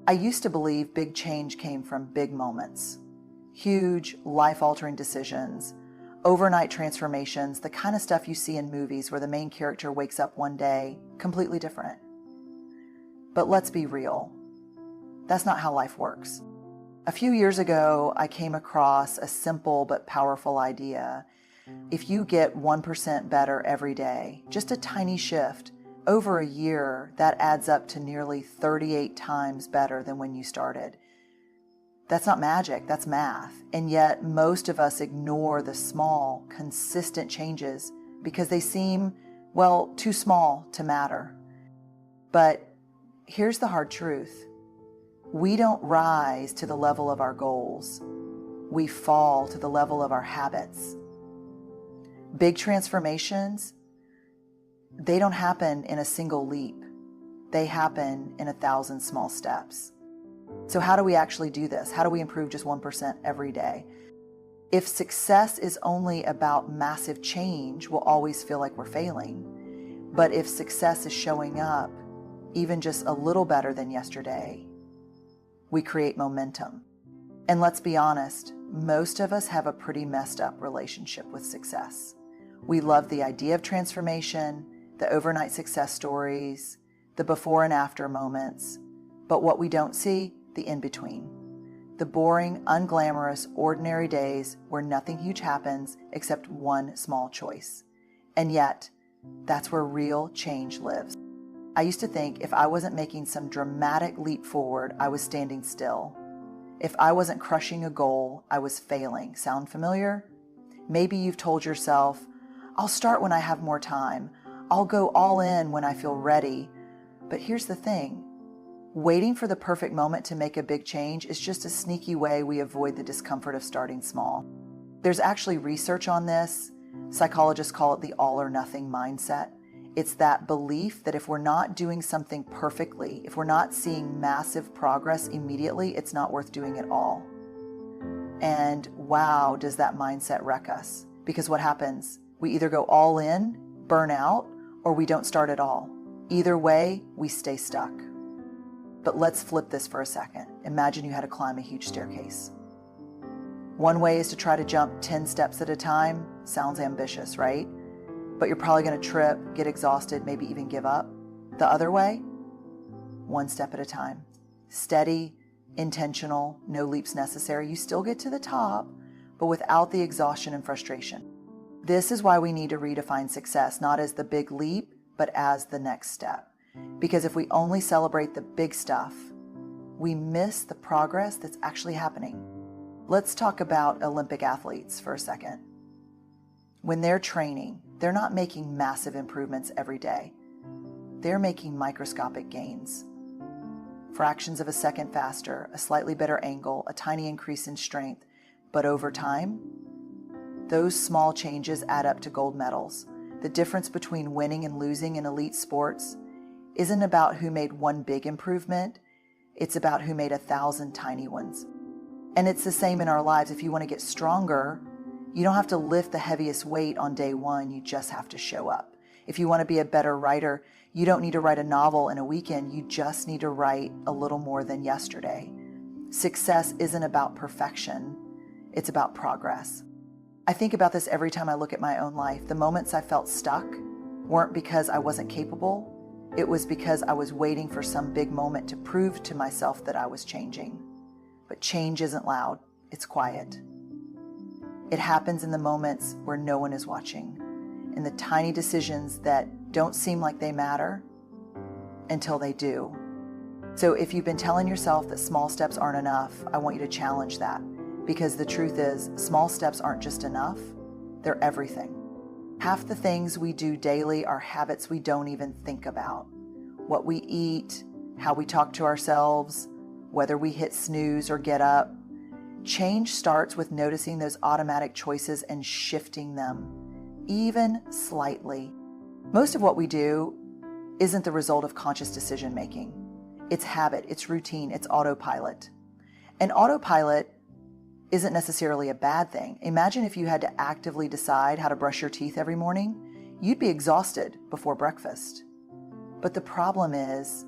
I used to believe big change came from big moments, huge, life-altering decisions, overnight transformations, the kind of stuff you see in movies where the main character wakes up one day completely different. But let's be real. That's not how life works. A few years ago, I came across a simple but powerful idea. If you get 1% better every day, just a tiny shift, over a year, that adds up to nearly 38 times better than when you started. That's not magic, that's math. And yet most of us ignore the small, consistent changes because they seem, well, too small to matter. But here's the hard truth. We don't rise to the level of our goals. We fall to the level of our habits. Big transformations, they don't happen in a single leap. They happen in 1,000 small steps. So how do we actually do this? How do we improve just 1% every day? If success is only about massive change, we'll always feel like we're failing. But if success is showing up, even just a little better than yesterday, we create momentum. And let's be honest, most of us have a pretty messed up relationship with success. We love the idea of transformation, the overnight success stories, the before and after moments, but what we don't see, the in-between. The boring, unglamorous, ordinary days where nothing huge happens except one small choice. And yet, that's where real change lives. I used to think if I wasn't making some dramatic leap forward, I was standing still. If I wasn't crushing a goal, I was failing. Sound familiar? Maybe you've told yourself, I'll start when I have more time. I'll go all in when I feel ready. But here's the thing. Waiting for the perfect moment to make a big change is just a sneaky way we avoid the discomfort of starting small. There's actually research on this. Psychologists call it the all or nothing mindset. It's that belief that if we're not doing something perfectly, if we're not seeing massive progress immediately, it's not worth doing at all. And wow, does that mindset wreck us? Because what happens? We either go all in, burn out, or we don't start at all. Either way, we stay stuck. But let's flip this for a second. Imagine you had to climb a huge staircase. One way is to try to jump 10 steps at a time. Sounds ambitious, right? But you're probably going to trip, get exhausted, maybe even give up. The other way, one step at a time. Steady, intentional, no leaps necessary. You still get to the top, but without the exhaustion and frustration. This is why we need to redefine success, not as the big leap, but as the next step. Because if we only celebrate the big stuff, we miss the progress that's actually happening. Let's talk about Olympic athletes for a second. When they're training, they're not making massive improvements every day. They're making microscopic gains. Fractions of a second faster, a slightly better angle, a tiny increase in strength. But over time, those small changes add up to gold medals. The difference between winning and losing in elite sports isn't about who made one big improvement. It's about who made 1,000 tiny ones. And it's the same in our lives. If you want to get stronger, you don't have to lift the heaviest weight on day one. You just have to show up. If you want to be a better writer, you don't need to write a novel in a weekend. You just need to write a little more than yesterday. Success isn't about perfection. It's about progress. I think about this every time I look at my own life. The moments I felt stuck weren't because I wasn't capable. It was because I was waiting for some big moment to prove to myself that I was changing. But change isn't loud. It's quiet. It happens in the moments where no one is watching, in the tiny decisions that don't seem like they matter until they do. So if you've been telling yourself that small steps aren't enough, I want you to challenge that, because the truth is, small steps aren't just enough, they're everything. Half the things we do daily are habits we don't even think about. What we eat, how we talk to ourselves, whether we hit snooze or get up. Change starts with noticing those automatic choices and shifting them, even slightly. Most of what we do isn't the result of conscious decision making. It's habit, it's routine, it's autopilot. And autopilot isn't necessarily a bad thing. Imagine if you had to actively decide how to brush your teeth every morning. You'd be exhausted before breakfast. But the problem is,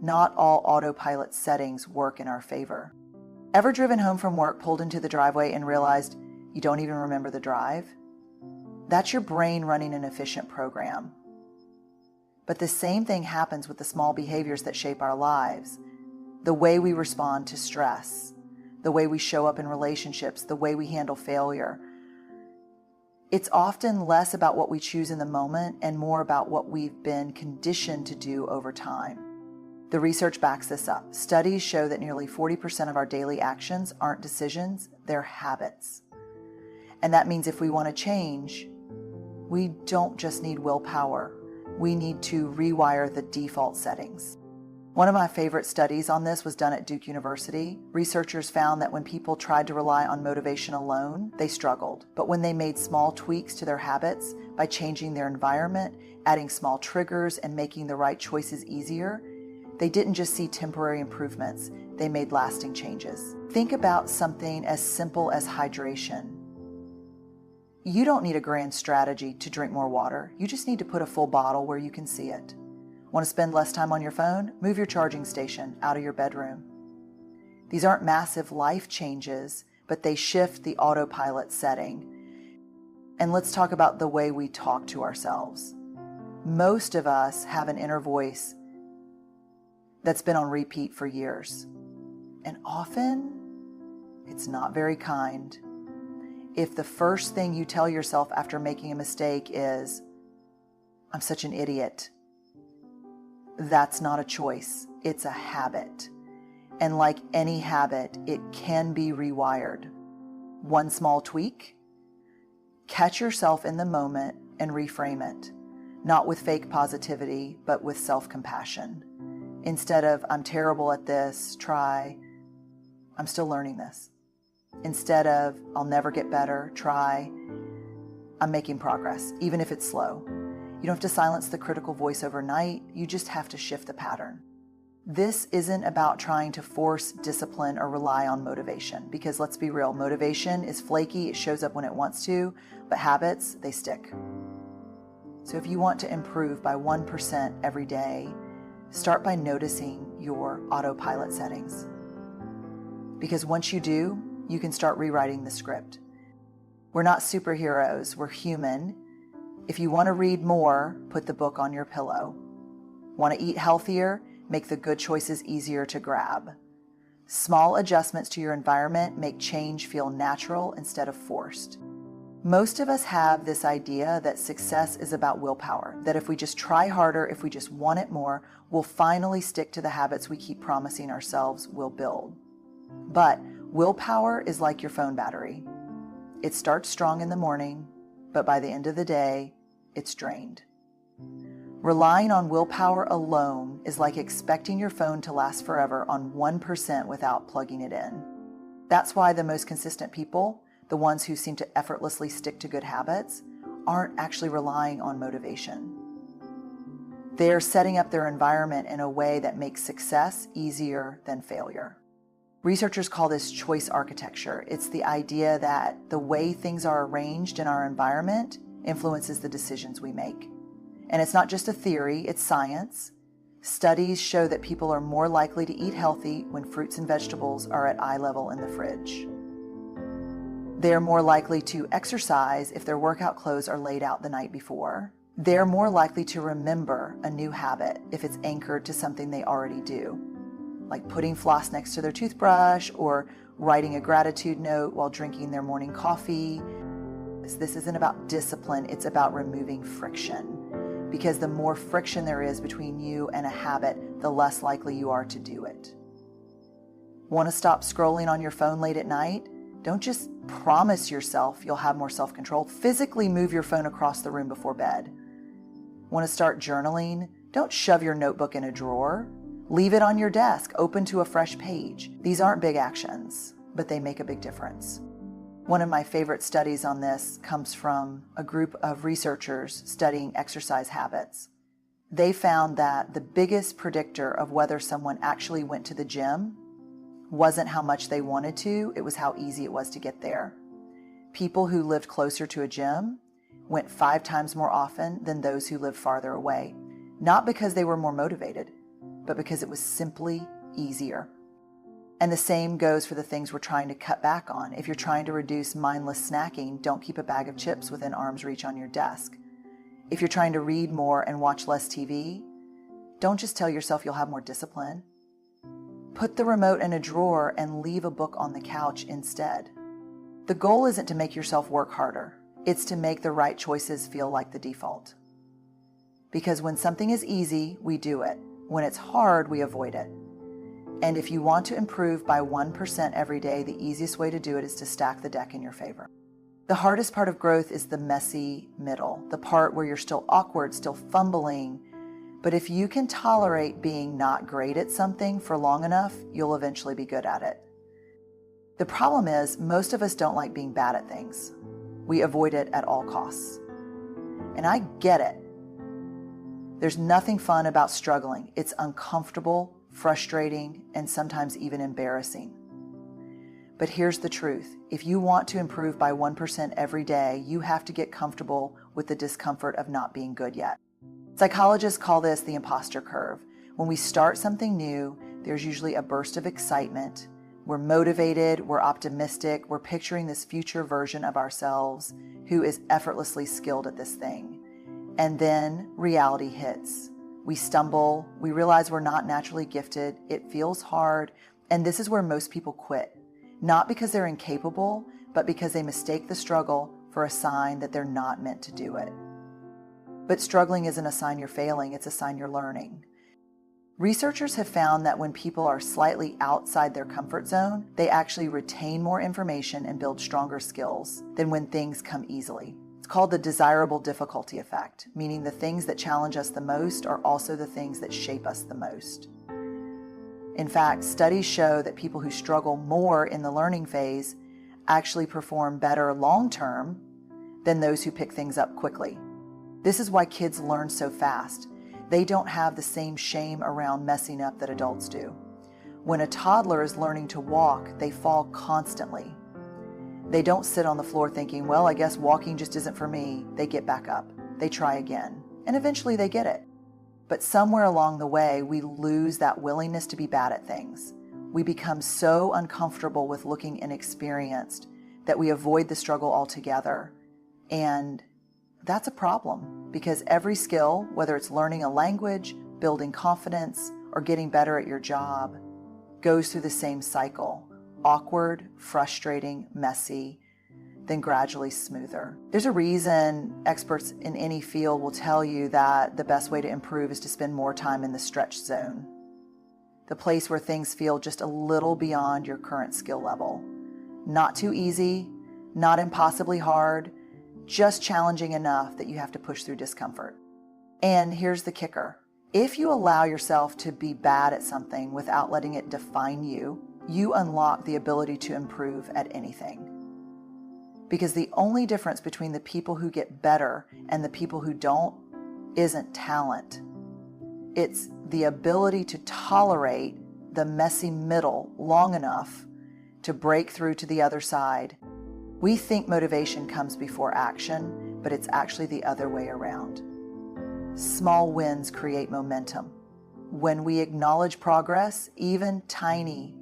Not all autopilot settings work in our favor. Ever driven home from work, pulled into the driveway, and realized you don't even remember the drive? That's your brain running an efficient program. But the same thing happens with the small behaviors that shape our lives. The way we respond to stress, the way we show up in relationships, the way we handle failure. It's often less about what we choose in the moment and more about what we've been conditioned to do over time. The research backs this up. Studies show that nearly 40% of our daily actions aren't decisions, they're habits. And that means if we want to change, we don't just need willpower. We need to rewire the default settings. One of my favorite studies on this was done at Duke University. Researchers found that when people tried to rely on motivation alone, they struggled. But when they made small tweaks to their habits by changing their environment, adding small triggers, and making the right choices easier, they didn't just see temporary improvements, they made lasting changes. Think about something as simple as hydration. You don't need a grand strategy to drink more water. You just need to put a full bottle where you can see it. Want to spend less time on your phone? Move your charging station out of your bedroom. These aren't massive life changes, but they shift the autopilot setting. And let's talk about the way we talk to ourselves. Most of us have an inner voice that's been on repeat for years. And often, it's not very kind. If the first thing you tell yourself after making a mistake is, "I'm such an idiot," that's not a choice, it's a habit. And like any habit, it can be rewired. One small tweak, catch yourself in the moment and reframe it, not with fake positivity, but with self-compassion. Instead of, "I'm terrible at this," try, "I'm still learning this." Instead of, "I'll never get better," try, "I'm making progress," even if it's slow. You don't have to silence the critical voice overnight, you just have to shift the pattern. This isn't about trying to force discipline or rely on motivation, because let's be real, motivation is flaky, it shows up when it wants to, but habits, they stick. So if you want to improve by 1% every day, start by noticing your autopilot settings. Because once you do, you can start rewriting the script. We're not superheroes, we're human. If you want to read more, put the book on your pillow. Want to eat healthier? Make the good choices easier to grab. Small adjustments to your environment make change feel natural instead of forced. Most of us have this idea that success is about willpower, that if we just try harder, if we just want it more, we'll finally stick to the habits we keep promising ourselves we'll build. But willpower is like your phone battery. It starts strong in the morning, but by the end of the day, it's drained. Relying on willpower alone is like expecting your phone to last forever on 1% without plugging it in. That's why the most consistent people, the ones who seem to effortlessly stick to good habits, aren't actually relying on motivation. They're setting up their environment in a way that makes success easier than failure. Researchers call this choice architecture. It's the idea that the way things are arranged in our environment influences the decisions we make. And it's not just a theory, it's science. Studies show that people are more likely to eat healthy when fruits and vegetables are at eye level in the fridge. They're more likely to exercise if their workout clothes are laid out the night before. They're more likely to remember a new habit if it's anchored to something they already do, like putting floss next to their toothbrush or writing a gratitude note while drinking their morning coffee. This isn't about discipline, it's about removing friction. Because the more friction there is between you and a habit, the less likely you are to do it. Want to stop scrolling on your phone late at night? Don't just promise yourself you'll have more self-control. Physically move your phone across the room before bed. Want to start journaling? Don't shove your notebook in a drawer. Leave it on your desk, open to a fresh page. These aren't big actions, but they make a big difference. One of my favorite studies on this comes from a group of researchers studying exercise habits. They found that the biggest predictor of whether someone actually went to the gym wasn't how much they wanted to, it was how easy it was to get there. People who lived closer to a gym went 5 times more often than those who lived farther away. Not because they were more motivated, but because it was simply easier. And the same goes for the things we're trying to cut back on. If you're trying to reduce mindless snacking, don't keep a bag of chips within arm's reach on your desk. If you're trying to read more and watch less TV, don't just tell yourself you'll have more discipline. Put the remote in a drawer and leave a book on the couch instead. The goal isn't to make yourself work harder. It's to make the right choices feel like the default. Because when something is easy, we do it. When it's hard, we avoid it. And if you want to improve by 1% every day, the easiest way to do it is to stack the deck in your favor. The hardest part of growth is the messy middle, the part where you're still awkward, still fumbling. But if you can tolerate being not great at something for long enough, you'll eventually be good at it. The problem is, most of us don't like being bad at things. We avoid it at all costs. And I get it. There's nothing fun about struggling. It's uncomfortable, frustrating, and sometimes even embarrassing. But here's the truth. If you want to improve by 1% every day, you have to get comfortable with the discomfort of not being good yet. Psychologists call this the imposter curve. When we start something new, there's usually a burst of excitement. We're motivated, we're optimistic, we're picturing this future version of ourselves who is effortlessly skilled at this thing. And then reality hits. We stumble, we realize we're not naturally gifted, it feels hard, and this is where most people quit. Not because they're incapable, but because they mistake the struggle for a sign that they're not meant to do it. But struggling isn't a sign you're failing, it's a sign you're learning. Researchers have found that when people are slightly outside their comfort zone, they actually retain more information and build stronger skills than when things come easily. It's called the desirable difficulty effect, meaning the things that challenge us the most are also the things that shape us the most. In fact, studies show that people who struggle more in the learning phase actually perform better long-term than those who pick things up quickly. This is why kids learn so fast. They don't have the same shame around messing up that adults do. When a toddler is learning to walk, they fall constantly. They don't sit on the floor thinking, well, I guess walking just isn't for me. They get back up. They try again. And eventually they get it. But somewhere along the way, we lose that willingness to be bad at things. We become so uncomfortable with looking inexperienced that we avoid the struggle altogether. And that's a problem, because every skill, whether it's learning a language, building confidence, or getting better at your job, goes through the same cycle. Awkward, frustrating, messy, then gradually smoother. There's a reason experts in any field will tell you that the best way to improve is to spend more time in the stretch zone, the place where things feel just a little beyond your current skill level. Not too easy, not impossibly hard, just challenging enough that you have to push through discomfort. And here's the kicker. If you allow yourself to be bad at something without letting it define you, you unlock the ability to improve at anything. Because the only difference between the people who get better and the people who don't isn't talent. It's the ability to tolerate the messy middle long enough to break through to the other side. We think motivation comes before action, but it's actually the other way around. Small wins create momentum. When we acknowledge progress, even tiny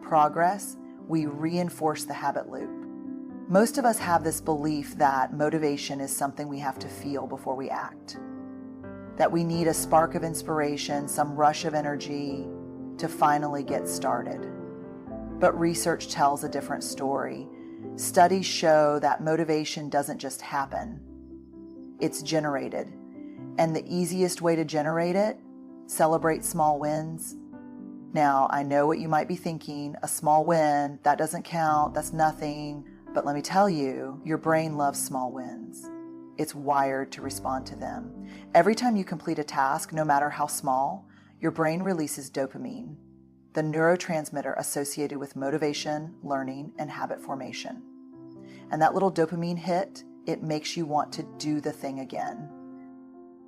progress, we reinforce the habit loop. Most of us have this belief that motivation is something we have to feel before we act. That we need a spark of inspiration, some rush of energy to finally get started. But research tells a different story. Studies show that motivation doesn't just happen, it's generated. And the easiest way to generate it, celebrate small wins. Now, I know what you might be thinking, a small win, that doesn't count, that's nothing. But let me tell you, your brain loves small wins. It's wired to respond to them. Every time you complete a task, no matter how small, your brain releases dopamine, the neurotransmitter associated with motivation, learning, and habit formation. And that little dopamine hit, it makes you want to do the thing again.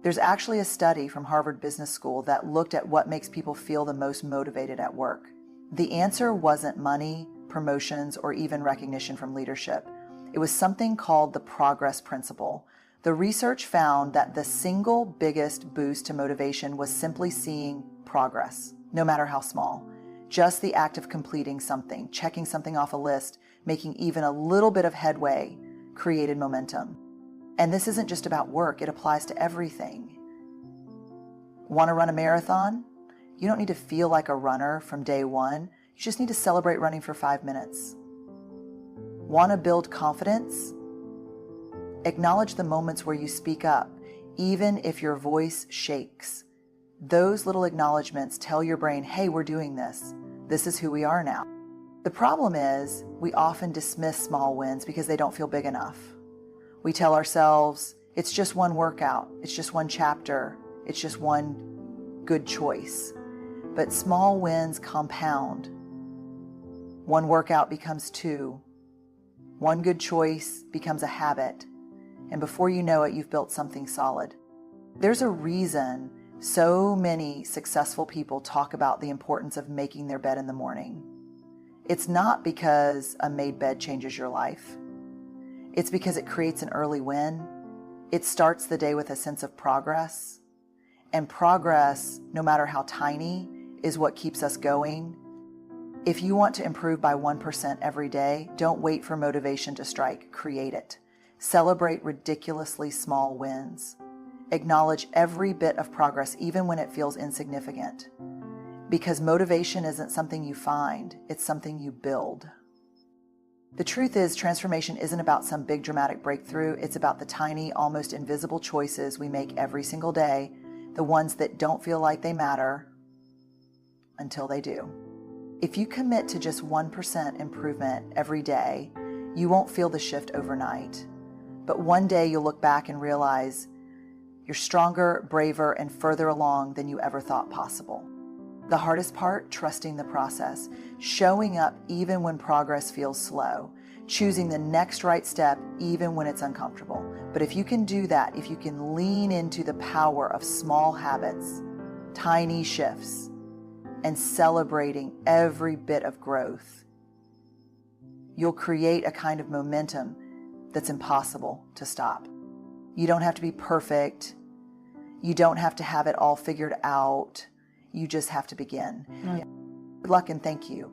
There's actually a study from Harvard Business School that looked at what makes people feel the most motivated at work. The answer wasn't money, promotions, or even recognition from leadership. It was something called the progress principle. The research found that the single biggest boost to motivation was simply seeing progress, no matter how small. Just the act of completing something, checking something off a list, making even a little bit of headway created momentum. And this isn't just about work, it applies to everything. Want to run a marathon? You don't need to feel like a runner from day one. You just need to celebrate running for 5 minutes. Want to build confidence? Acknowledge the moments where you speak up, even if your voice shakes. Those little acknowledgments tell your brain, hey, we're doing this. This is who we are now. The problem is we often dismiss small wins because they don't feel big enough. We tell ourselves, it's just one workout, it's just one chapter, it's just one good choice. But small wins compound. One workout becomes 2. One good choice becomes a habit. And before you know it, you've built something solid. There's a reason so many successful people talk about the importance of making their bed in the morning. It's not because a made bed changes your life. It's because it creates an early win. It starts the day with a sense of progress. And progress, no matter how tiny, is what keeps us going. If you want to improve by 1% every day, don't wait for motivation to strike. Create it. Celebrate ridiculously small wins. Acknowledge every bit of progress, even when it feels insignificant. Because motivation isn't something you find, it's something you build. The truth is, transformation isn't about some big dramatic breakthrough. It's about the tiny, almost invisible choices we make every single day, the ones that don't feel like they matter until they do. If you commit to just 1% improvement every day, you won't feel the shift overnight. But one day you'll look back and realize you're stronger, braver, and further along than you ever thought possible. The hardest part, trusting the process, showing up even when progress feels slow, choosing the next right step even when it's uncomfortable. But if you can do that, if you can lean into the power of small habits, tiny shifts, and celebrating every bit of growth, you'll create a kind of momentum that's impossible to stop. You don't have to be perfect. You don't have to have it all figured out. You just have to begin. Good luck and thank you